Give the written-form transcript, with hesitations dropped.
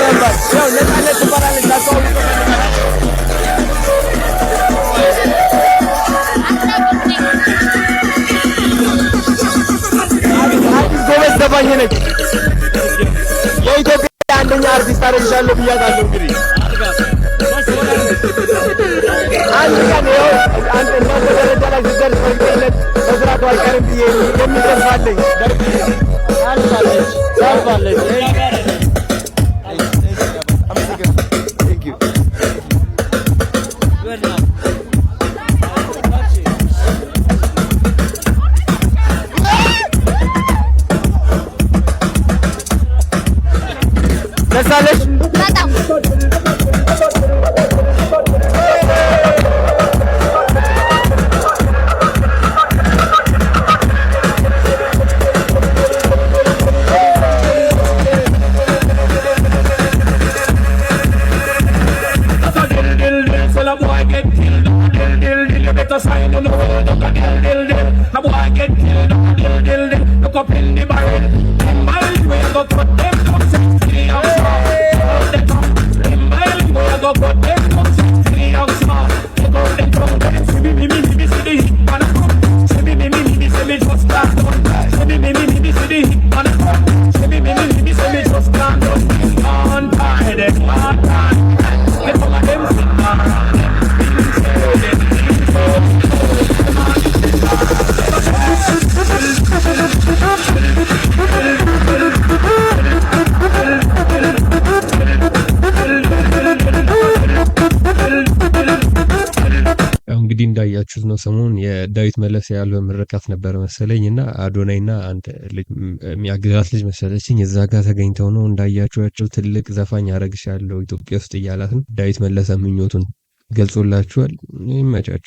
ነበር ያው ነፃነት ትባላለች ታስተዋውቁ አዲስ ጎበዝ ዘፋኝ ነች የኢትዮጵያ አንደኛ አርቲስት አደረግሻለሁ ብያታለሁ እንግዲህ አንድ ቀን ይኸው አንተ እናንተ ደረጃ ላይ ስትደርስ በእርግጠኝነት መስራቱ አይቀርም ብዬ የሚገፋለኝ አልፋለች ደሳለሽ በጣም sign on the world, look at dill dill. A boy get killed, dill dill dill. Look up in the barrel. In my way, I go put them down, sexy outside. In my way, I go put them down, sexy outside. They go them down, them see me, see the hit man come. See me, see me just start done. See me, see the hit man come. See me, see me just start done. On time, on time. Get all of them sit down. እንግዲህ እንዳያችሁት ነው ሰሞኑን የዳዊት መለሰ ያለው ምርቃት ነበር መሰለኝና አዶናይና አንተ የሚያግዛት ልጅ መሰለችኝ እዛ ጋር ተገኝተው ነው እንዳያችኋቸው ትልቅ ዘፋኝ አረግሻለሁ ኢትዮጵያ ውስጥ እያላት ነው ዳዊት መለሰ ምኞቱን ገልጾላችኋል ይመቻችሁ